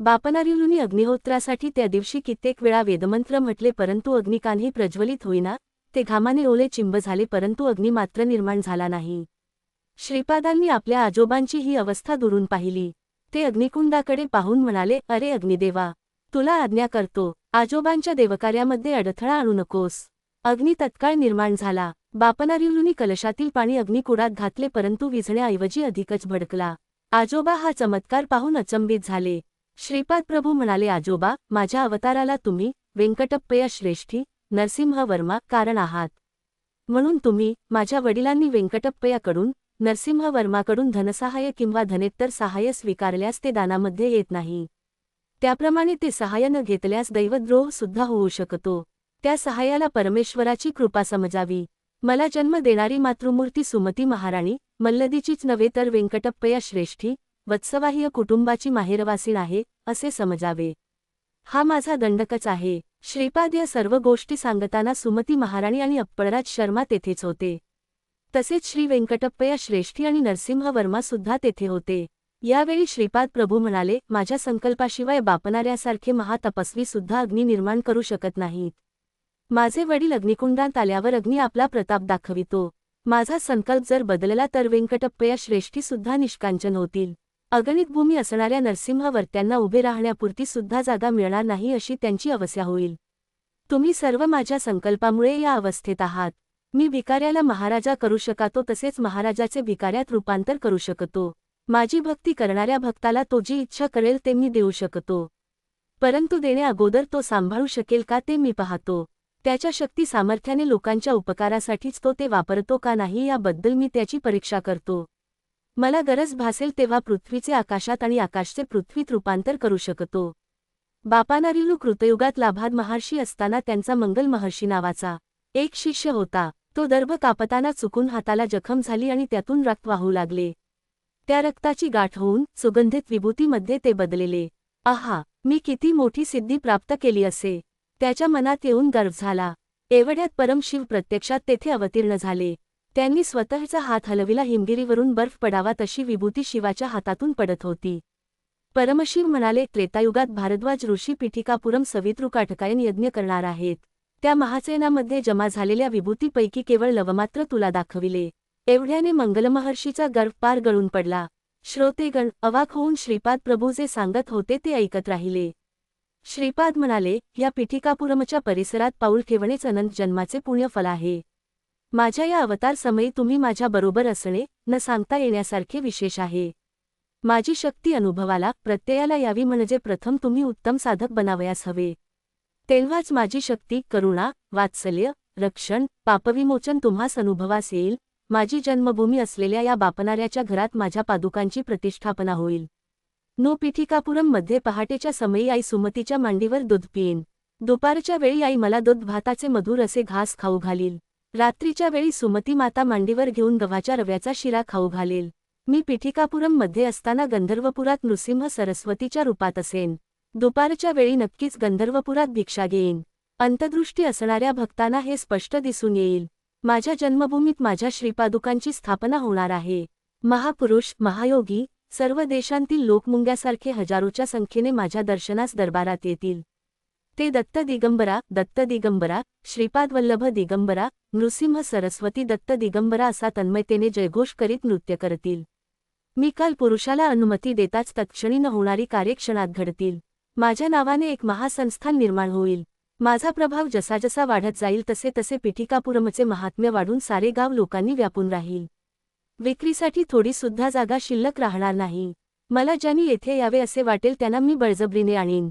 बापनारिवलुनी अग्निहोत्रासाठी त्या दिवशी कित्येक वेळा वेदमंत्र म्हटले, परंतु अग्निकांही प्रज्वलित होईना. ते घामाने ओले चिंब झाले, परंतु अग्नी मात्र निर्माण झाला नाही. श्रीपादांनी आपल्या आजोबांची ही अवस्था दुरून पाहिली. ते अग्निकुंडाकडे पाहून म्हणाले, अरे अग्निदेवा, तुला आज्ञा करतो, आजोबांच्या देवकार्यामध्ये अडथळा आणू नकोस. अग्नी तत्काळ निर्माण झाला. बापनारिवलुनी कलशातील पाणी अग्निकुंडात घातले, परंतु विझण्याऐवजी अधिकच भडकला. आजोबा हा चमत्कार पाहून अचंबित झाले. श्रीपाद प्रभू म्हणाले, आजोबा, माझ्या अवताराला तुम्ही वेंकटप्पया श्रेष्ठी नरसिंह वर्मा कारण आहात. म्हणून तुम्ही माझ्या वडिलांनी वेंकटप्पयाकडून नरसिंहवर्माकडून धनसहाय्य किंवा धनेत्तर सहाय्य स्वीकारल्यास ते दानामध्ये येत नाही. त्याप्रमाणे ते सहाय्य न घेतल्यास दैवद्रोह सुद्धा होऊ शकतो. त्या सहाय्याला परमेश्वराची कृपा समजावी. मला जन्म देणारी मातृमूर्ती सुमती महाराणी मल्लदीचीच नव्हे तर वेंकटप्पया श्रेष्ठी वत्सवाह्य कुटुंबाची माहेरवासीण आहे असे समजावे. हा माझा दंडकच आहे. श्रीपाद या सर्व गोष्टी सांगताना सुमती महाराणी आणि अप्पळराज शर्मा तेथेच होते. तसेच श्री वेंकटप्पया श्रेष्ठी आणि नरसिंह वर्मा सुद्धा तेथे होते. यावेळी श्रीपाद प्रभू म्हणाले, माझ्या संकल्पाशिवाय बापणाऱ्यासारखे महातपस्वी सुद्धा अग्नी निर्माण करू शकत नाहीत. माझे वडील अग्निकुंडात आल्यावर अग्नी आपला प्रताप दाखवितो. माझा संकल्प जर बदलला तर वेंकटप्पया श्रेष्ठी सुद्धा निष्कांचन होतील. अगणित भूमी असणाऱ्या नरसिंहवर्त्यांना उभे राहण्यापुरती सुद्धा जागा मिळणार नाही अशी त्यांची अवस्था होईल. तुम्ही सर्व माझ्या संकल्पामुळे या अवस्थेत आहात. मी भिकाऱ्याला महाराजा करू शकतो, तसेच महाराजाचे भिकाऱ्यात रूपांतर करू शकतो. माझी भक्ती करणाऱ्या भक्ताला तो जी इच्छा करेल ते मी देऊ शकतो. परंतु देण्या अगोदर तो सांभाळू शकेल का ते मी पाहतो. त्याच्या शक्ती सामर्थ्याने लोकांच्या उपकारासाठीच तो ते वापरतो का नाही याबद्दल मी त्याची परीक्षा करतो. मला गरज भासेल तेव्हा पृथ्वीचे आकाशात आणि आकाशचे पृथ्वीत रूपांतर करू शकतो. बापनारिवलू कृतयुगात लाभाद महर्षी असताना त्यांचा मंगल महर्षी नावाचा एक शिष्य होता. तो दर्भ कापताना चुकून हाताला जखम झाली आणि त्यातून रक्त वाहू लागले. त्या रक्ताची गाठ होऊन सुगंधित विभूतीमध्ये ते बदलेले. आहा, मी किती मोठी सिद्धी प्राप्त केली असे त्याच्या मनात येऊन गर्व झाला. एवढ्यात परमशिव प्रत्यक्षात तेथे अवतीर्ण झाले. त्यांनी स्वतःचा हात हलविला. हिमगिरीवरून बर्फ पडावा तशी विभूती शिवाच्या हातातून पडत होती. परमशिव म्हणाले, त्रेतायुगात भारद्वाज ऋषी पिठिकापुरम सवितृकाटकायन यज्ञ करणार आहेत. त्या महासेनामध्ये जमा झालेल्या विभूतीपैकी केवळ लवमात्र तुला दाखविले. एवढ्याने मंगलमहर्षीचा गर्व पार गळून पडला. श्रोतेगण अवाक होऊन श्रीपाद प्रभू जे सांगत होते ते ऐकत राहिले. श्रीपाद म्हणाले, या पिठिकापुरमच्या परिसरात पाऊल ठेवणेच अनंत जन्माचे पुण्यफल आहे. माझ्या या अवतार समयी तुम्ही माझ्या बरोबर असणे न सांगता येण्यासारखे विशेष आहे. माझी शक्ती अनुभवाला प्रत्ययाला यावी म्हणजे प्रथम तुम्ही उत्तम साधक बनावयास हवे. तेव्हाच माझी शक्ती, करुणा, वात्सल्य, रक्षण, पापविमोचन तुम्हास अनुभवास येईल. माझी जन्मभूमी असलेल्या या बापणाऱ्याच्या घरात माझ्या पादुकांची प्रतिष्ठापना होईल. नो पिठिकापुरम मध्ये पहाटेच्या समयी आई सुमतीच्या मांडीवर दूध पिईन. दुपारच्या वेळी आई मला दूध भाताचे मधुर असे घास खाऊ घालील. रात्रीच्या वेळी सुमती माता मांडीवर घेऊन गव्हाच्या रव्याचा शिरा खाऊ घालेल. मी पिठिकापुरम मध्ये असताना गंधर्वपुरात नृसिंह सरस्वतीच्या रूपात असेन. दुपारच्या वेळी नक्कीच गंधर्वपुरात भिक्षा घेईन. अंतदृष्टी असणाऱ्या भक्तांना हे स्पष्ट दिसून येईल. माझ्या जन्मभूमीत माझ्या श्रीपादुकांची स्थापना होणार आहे. महापुरुष, महायोगी, सर्व देशांतील लोक मुंग्यासारखे हजारोच्या संख्येने माझ्या दर्शनास दरबारात येतील. ते दत्त दिगंबरा, श्रीपाद वल्लभ दिगंबरा, नृसिंह सरस्वती दत्त दिगंबरा असा तन्मयतेने जयघोष करीत नृत्य करतील. मी काल पुरुषाला अनुमती देताच तत्क्षणी न होणारी कार्ये क्षणात घडतील. माझ्या नावाने एक महासंस्थान निर्माण होईल. माझा प्रभाव जसा जसा वाढत जाईल तसे तसे पिठिकापुरमचे महात्म्य वाढून सारे गाव लोकांनी व्यापून राहील. विक्रीसाठी थोडी सुद्धा जागा शिल्लक राहणार नाही. मला ज्यांनी येथे यावे असे वाटेल त्यांना मी बळजबरीने आणीन.